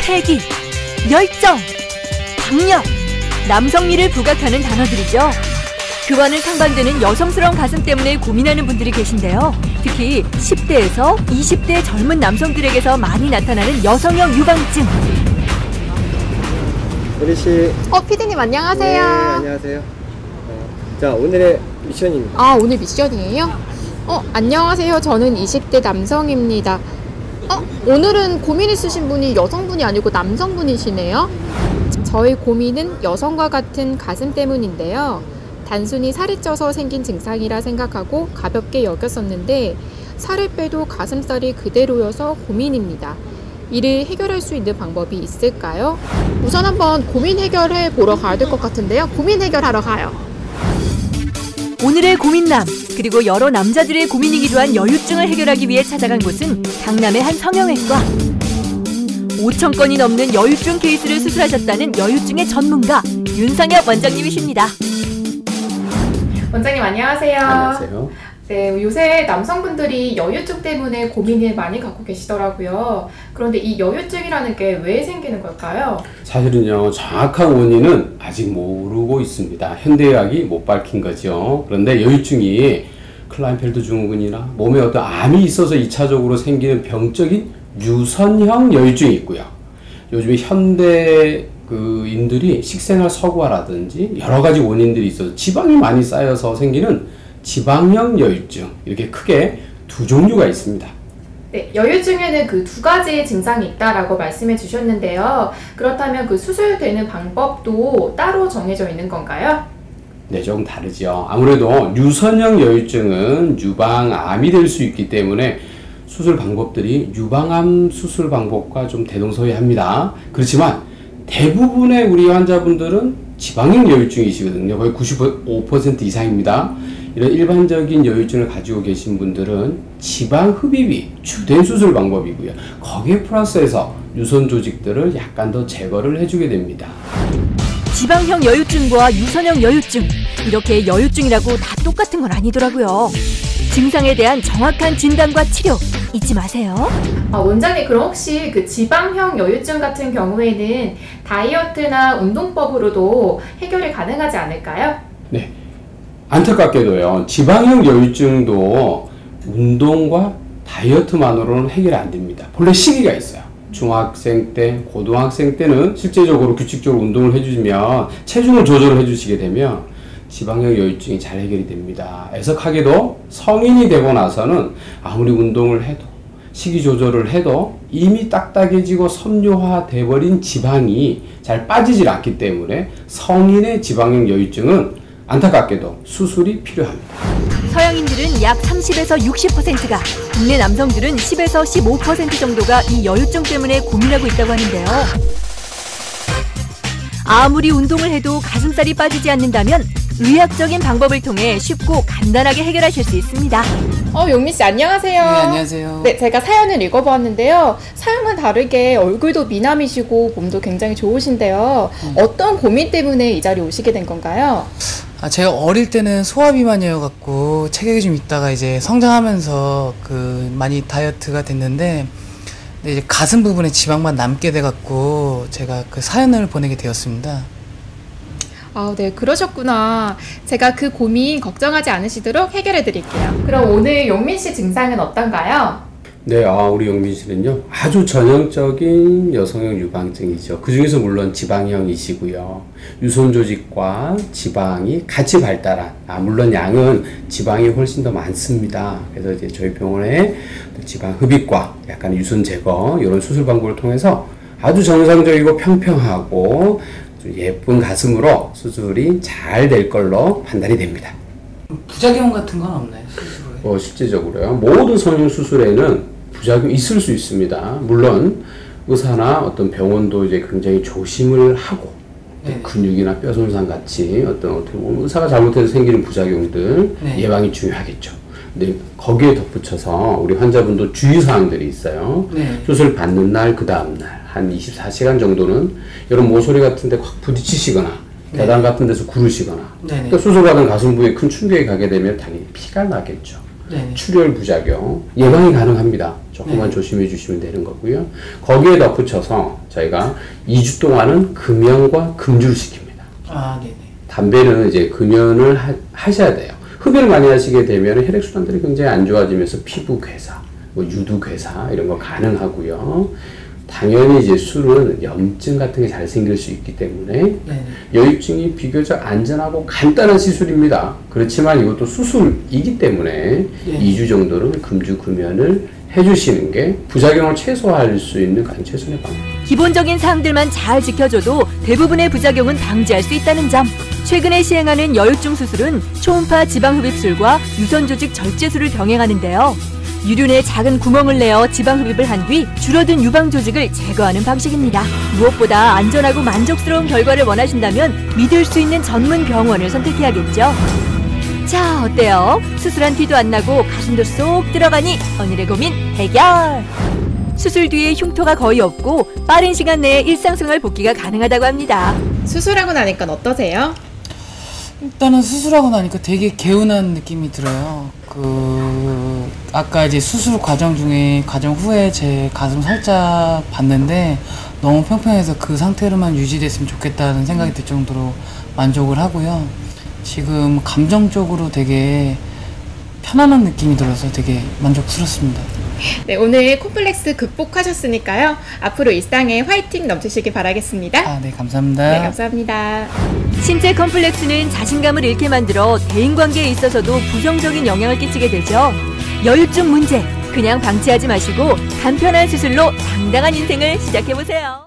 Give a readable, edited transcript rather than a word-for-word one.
패기, 열정, 박력, 남성미를 부각하는 단어들이죠. 그와는 상반되는 여성스러운 가슴 때문에 고민하는 분들이 계신데요. 특히 10대에서 20대 젊은 남성들에게서 많이 나타나는 여성형 유방증. 우리씨. 피디님 안녕하세요. 네, 안녕하세요. 자, 오늘의 미션입니다. 오늘 미션이에요? 안녕하세요. 저는 20대 남성입니다. 오늘은 고민 있으신 분이 여성분이 아니고 남성분이시네요. 저의 고민은 여성과 같은 가슴 때문인데요. 단순히 살이 쪄서 생긴 증상이라 생각하고 가볍게 여겼었는데 살을 빼도 가슴살이 그대로여서 고민입니다. 이를 해결할 수 있는 방법이 있을까요? 우선 한번 고민 해결해 보러 가야 될 것 같은데요. 고민 해결하러 가요. 오늘의 고민남, 그리고 여러 남자들의 고민이기도 한 여유증을 해결하기 위해 찾아간 곳은 강남의 한 성형외과. 5천 건이 넘는 여유증 케이스를 수술하셨다는 여유증의 전문가 윤상엽 원장님이십니다. 원장님 안녕하세요. 안녕하세요. 네, 요새 남성분들이 여유증 때문에 고민을 많이 갖고 계시더라고요. 그런데 이 여유증이라는 게 왜 생기는 걸까요? 사실은요, 정확한 원인은 아직 모르고 있습니다. 현대의학이 못 밝힌 거죠. 그런데 여유증이 클라인펠트 증후군이나 몸에 어떤 암이 있어서 2차적으로 생기는 병적인 유선형 여유증이 있고요. 요즘에 현대 인들이 식생활 서구화라든지 여러 가지 원인들이 있어서 지방이 많이 쌓여서 생기는 지방형 여유증, 이렇게 크게 두 종류가 있습니다. 네, 여유증에는 그 두 가지의 증상이 있다라고 말씀해 주셨는데요. 그렇다면 그 수술되는 방법도 따로 정해져 있는 건가요? 네, 조금 다르죠. 아무래도 유선형 여유증은 유방암이 될 수 있기 때문에 수술 방법들이 유방암 수술 방법과 좀 대동소이합니다. 그렇지만 대부분의 우리 환자분들은 지방형 여유증이시거든요. 거의 95% 이상입니다. 이런 일반적인 여유증을 가지고 계신 분들은 지방 흡입이 주된 수술 방법이고요. 거기에 플러스해서 유선 조직들을 약간 더 제거를 해주게 됩니다. 지방형 여유증과 유선형 여유증, 이렇게 여유증이라고 다 똑같은 건 아니더라고요. 증상에 대한 정확한 진단과 치료 잊지 마세요. 원장님, 그럼 혹시 그 지방형 여유증 같은 경우에는 다이어트나 운동법으로도 해결이 가능하지 않을까요? 네, 안타깝게도요, 지방형 여유증도 운동과 다이어트만으로는 해결이 안 됩니다. 본래 시기가 있어요. 중학생 때, 고등학생 때는 실제적으로 규칙적으로 운동을 해주시면, 체중을 조절을 해주시게 되면 지방형 여유증이 잘 해결이 됩니다. 애석하게도 성인이 되고 나서는 아무리 운동을 해도, 식이 조절을 해도 이미 딱딱해지고 섬유화 돼버린 지방이 잘 빠지질 않기 때문에 성인의 지방형 여유증은 안타깝게도 수술이 필요합니다. 서양인들은 약 30에서 60%가, 국내 남성들은 10에서 15% 정도가 이 여유증 때문에 고민하고 있다고 하는데요. 아무리 운동을 해도 가슴살이 빠지지 않는다면 의학적인 방법을 통해 쉽고 간단하게 해결하실 수 있습니다. 용민씨 안녕하세요. 네, 안녕하세요. 네, 제가 사연을 읽어보았는데요. 사연과 다르게 얼굴도 미남이시고 몸도 굉장히 좋으신데요. 어떤 고민 때문에 이 자리에 오시게 된 건가요? 제가 어릴 때는 소화비만이어갖고 체격이 좀 있다가 이제 성장하면서 많이 다이어트가 됐는데, 근데 이제 가슴 부분에 지방만 남게 돼갖고 제가 그 사연을 보내게 되었습니다. 네, 그러셨구나. 제가 그 고민 걱정하지 않으시도록 해결해 드릴게요. 그럼 오늘 용민씨 증상은 어떤가요? 네, 우리 용민 씨는요, 아주 전형적인 여성형 유방증이죠. 그 중에서 물론 지방형이시고요. 유선 조직과 지방이 같이 발달한, 물론 양은 지방이 훨씬 더 많습니다. 그래서 이제 저희 병원에 지방 흡입과 약간 유선 제거, 이런 수술 방법을 통해서 아주 정상적이고 평평하고 예쁜 가슴으로 수술이 잘 될 걸로 판단이 됩니다. 부작용 같은 건 없나요, 수술에? 실제적으로요, 모든 성형 수술에는 부작용이 있을 수 있습니다. 물론 의사나 어떤 병원도 이제 굉장히 조심을 하고, 근육이나 뼈 손상 같이 어떻게 보면 의사가 잘못해서 생기는 부작용들 예방이 중요하겠죠. 근데 거기에 덧붙여서 우리 환자분도 주의사항들이 있어요. 수술 받는 날, 그 다음날 한 24시간 정도는 이런 모서리 같은 데 확 부딪히시거나 계단 같은 데서 구르시거나, 또 수술받은 가슴 부위에 큰 충격이 가게 되면 당연히 피가 나겠죠. 네. 출혈 부작용 예방이 가능합니다. 조금만 조심해 주시면 되는 거고요. 거기에 덧붙여서 저희가 2주 동안은 금연과 금주를 시킵니다. 아, 네네. 담배는 이제 금연을 하셔야 돼요. 흡연을 많이 하시게 되면 혈액순환들이 굉장히 안 좋아지면서 피부 괴사, 뭐 유두 괴사 이런 거 가능하고요. 당연히 이제 술은 염증 같은 게 잘 생길 수 있기 때문에 네네. 여유증이 비교적 안전하고 간단한 시술입니다. 그렇지만 이것도 수술이기 때문에 2주 정도는 금주 금연을 해주시는 게 부작용을 최소화할 수 있는 가장 최선의 방법입니다. 기본적인 사항들만 잘 지켜줘도 대부분의 부작용은 방지할 수 있다는 점. 최근에 시행하는 여유증 수술은 초음파 지방흡입술과 유선조직 절제술을 병행하는데요. 유륜에 작은 구멍을 내어 지방흡입을 한 뒤 줄어든 유방조직을 제거하는 방식입니다. 무엇보다 안전하고 만족스러운 결과를 원하신다면 믿을 수 있는 전문 병원을 선택해야겠죠. 자, 어때요? 수술한 티도 안 나고 가슴도 쏙 들어가니 오늘의 고민 해결! 수술 뒤에 흉터가 거의 없고 빠른 시간 내에 일상생활 복귀가 가능하다고 합니다. 수술하고 나니까 어떠세요? 일단은 수술하고 나니까 되게 개운한 느낌이 들어요. 아까 이제 수술 과정 후에 제 가슴 살짝 봤는데 너무 평평해서 그 상태로만 유지됐으면 좋겠다는 생각이 들 정도로 만족을 하고요. 지금 감정적으로 되게 편안한 느낌이 들어서 되게 만족스럽습니다. 네, 오늘 콤플렉스 극복하셨으니까요. 앞으로 일상에 화이팅 넘치시길 바라겠습니다. 아, 네, 감사합니다. 네, 감사합니다. 신체 컴플렉스는 자신감을 잃게 만들어 대인관계에 있어서도 부정적인 영향을 끼치게 되죠. 여유증 문제, 그냥 방치하지 마시고 간편한 수술로 당당한 인생을 시작해보세요.